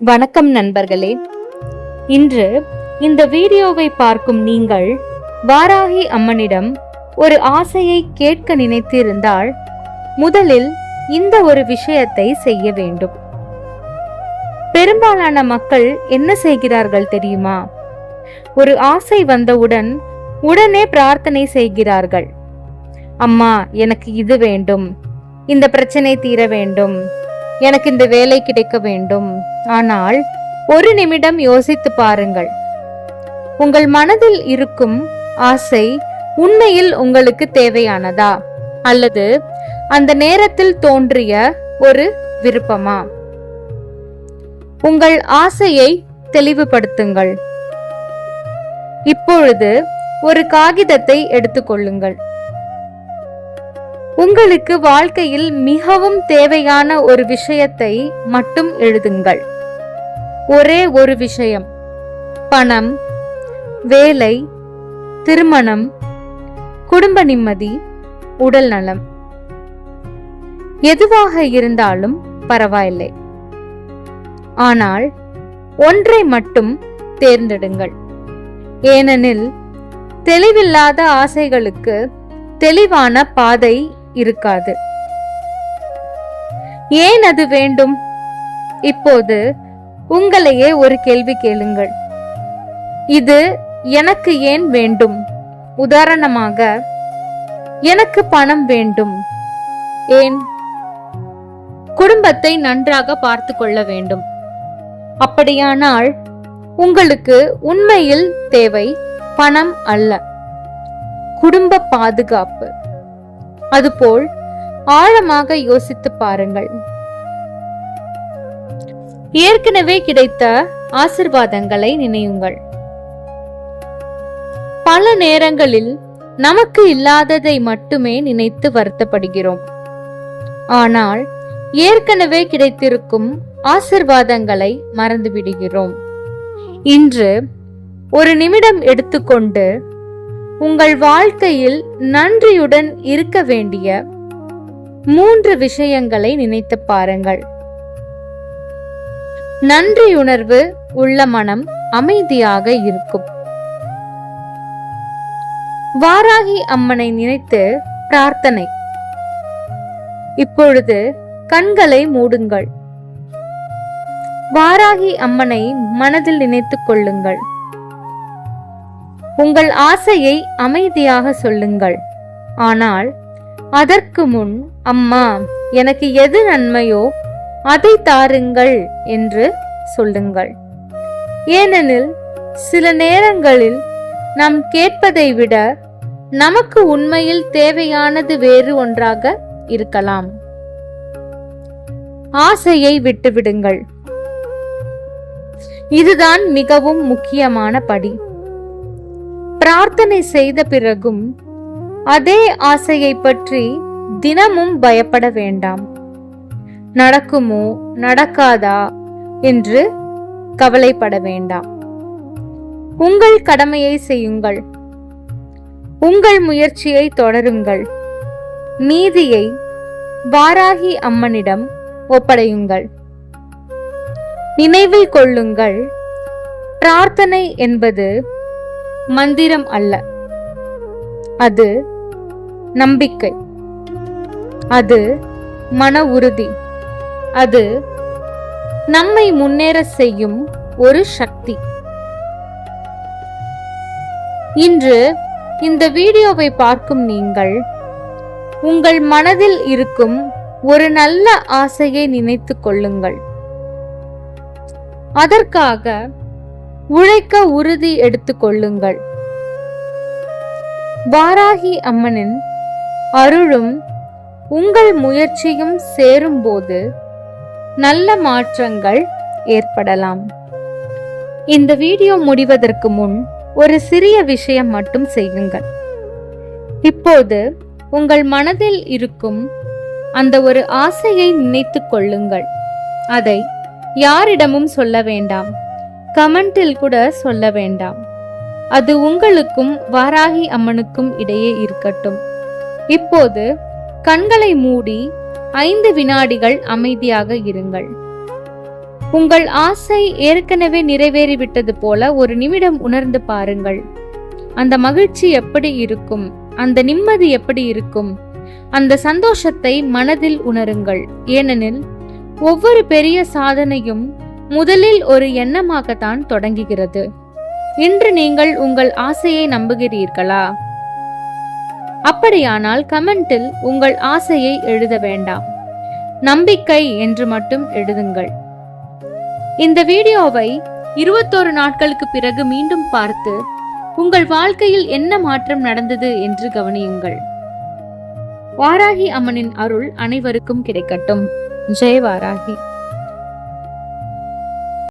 வணக்கம் நண்பர்களே. இன்று இந்த வீடியோவை பார்க்கும் நீங்கள் வாராகி அம்மனிடம் ஒரு ஆசையை கேட்க நினைத்திருந்தால் முதலில் இந்த ஒரு விஷயத்தை செய்ய வேண்டும். பெரும்பாலான மக்கள் என்ன செய்கிறார்கள் தெரியுமா? ஒரு ஆசை வந்தவுடன் உடனே பிரார்த்தனை செய்கிறார்கள். அம்மா, எனக்கு இது வேண்டும், இந்த பிரச்சனை தீர வேண்டும், எனக்கு இந்த வேலை கிடைக்க வேண்டும். ஆனால் ஒரு நிமிடம் யோசித்து பாருங்கள். உங்கள் மனதில் இருக்கும் ஆசை உண்மையில் உங்களுக்கு தேவையானதா, அல்லது அந்த நேரத்தில் தோன்றிய ஒரு விருப்பமா? உங்கள் ஆசையை தெளிவுபடுத்துங்கள். இப்பொழுது ஒரு காகிதத்தை எடுத்துக்கொள்ளுங்கள். உங்களுக்கு வாழ்க்கையில் மிகவும் தேவையான ஒரு விஷயத்தை மட்டும் எழுதுங்கள். ஒரே ஒரு விஷயம்: பணம், வேலை, திருமணம், குடும்ப நிம்மதி, உடல் நலம். எதுவாக இருந்தாலும் பரவாயில்லை. ஆனால் ஒன்றை மட்டும் தேர்ந்தெடுங்கள். ஏனெனில் தெளிவில்லாத ஆசைகளுக்கு தெளிவான பாதை இருக்காது. ஏன் அது வேண்டும்? இப்போது உங்களையே ஒரு கேள்வி கேளுங்கள். இது எனக்கு ஏன் வேண்டும்? உதாரணமாக, எனக்கு பணம் வேண்டும். ஏன்? குடும்பத்தை நன்றாக பார்த்து கொள்ள வேண்டும். அப்படியானால் உங்களுக்கு உண்மையில் தேவை பணம் அல்ல, குடும்ப பாதுகாப்பு. அதுபோல் ஆழமாக யோசித்து பாருங்கள். ஏற்கனவே கிடைத்த ஆசிர்வாதங்களை நினையுங்கள். பல நேரங்களில் நமக்கு இல்லாததை மட்டுமே நினைத்து வருத்தப்படுகிறோம். ஆனால் ஏற்கனவே கிடைத்திருக்கும் ஆசிர்வாதங்களை மறந்துவிடுகிறோம். இன்று ஒரு நிமிடம் எடுத்துக்கொண்டு உங்கள் வாழ்க்கையில் நன்றியுடன் இருக்க வேண்டிய 3 விஷயங்களை நினைத்து பாருங்கள். நன்றியுணர்வு உள்ள மனம் அமைதியாக இருக்கும். வாராகி அம்மனை நினைத்து பிரார்த்தனை. இப்பொழுது கண்களை மூடுங்கள். வாராகி அம்மனை மனதில் நினைத்துக் கொள்ளுங்கள். உங்கள் ஆசையை அமைதியாக சொல்லுங்கள். ஆனால் அதற்கு முன், அம்மா, எனக்கு எது நன்மையோ அதை தாருங்கள் என்று சொல்லுங்கள். ஏனெனில் சில நேரங்களில் நாம் கேட்பதை விட நமக்கு உண்மையில் தேவையானது வேறு ஒன்றாக இருக்கலாம். ஆசையை விட்டுவிடுங்கள். இதுதான் மிகவும் முக்கியமான படி. பிரார்த்தனை செய்த பிறகும் அதே ஆசையை பற்றி தினமும் பயப்பட வேண்டாம். நடக்குமோ நடக்காதா என்று கவலைப்பட வேண்டாம். உங்கள் கடமையை செய்யுங்கள். உங்கள் முயற்சியை தொடருங்கள். நீதியை வாராகி அம்மனிடம் ஒப்படையுங்கள். நினைவில் கொள்ளுங்கள், பிரார்த்தனை என்பது மந்திரம் அல்ல, அது நம்பிக்கை, அது மன உறுதி, அது நம்மை முன்னேற செய்யும் ஒரு சக்தி. இன்று இந்த வீடியோவை பார்க்கும் நீங்கள் உங்கள் மனதில் இருக்கும் ஒரு நல்ல ஆசையை நினைத்துக் கொள்ளுங்கள். அதற்காக உழைக்க உறுதி எடுத்துக் கொள்ளுங்கள். வாராகி அம்மனின் அருளும் உங்கள் முயற்சியும் சேரும் போது நல்ல மாற்றங்கள் ஏற்படலாம். இந்த வீடியோ முடிவதற்கு முன் ஒரு சிறிய விஷயம் மட்டும் செய்யுங்கள். இப்போது உங்கள் மனதில் இருக்கும் அந்த ஒரு ஆசையை நினைத்துக் கொள்ளுங்கள். அதை யாரிடமும் சொல்ல வேண்டாம், கமெண்டில் கூட சொல்ல வேண்டாம். அது உங்களுக்கும் வாராகி அம்மனுக்கும் இடையே இருக்கட்டும். இப்போது கண்களை மூடி 5 வினாடிகள் அமைதியாக இருங்கள். உங்கள் ஆசை ஏற்கனவே நிறைவேறிவிட்டது போல ஒரு நிமிடம் உணர்ந்து பாருங்கள். அந்த மகிழ்ச்சி எப்படி இருக்கும்? அந்த நிம்மதி எப்படி இருக்கும்? அந்த சந்தோஷத்தை மனதில் உணருங்கள். ஏனெனில் ஒவ்வொரு பெரிய சாதனையும் முதலில் ஒரு எண்ணமாகத்தான் தொடங்குகிறது. இன்று நீங்கள் உங்கள் ஆசையை நம்புகிறீர்களா? அப்படியானால் கமெண்டில் உங்கள் ஆசையை எழுத வேண்டாம், நம்பிக்கை என்று மட்டும் எழுதுங்கள். இந்த வீடியோவை 21 நாட்களுக்கு பிறகு மீண்டும் பார்த்து உங்கள் வாழ்க்கையில் என்ன மாற்றம் நடந்தது என்று கவனியுங்கள். வாராகி அம்மனின் அருள் அனைவருக்கும் கிடைக்கட்டும். ஜெய் வாராகி.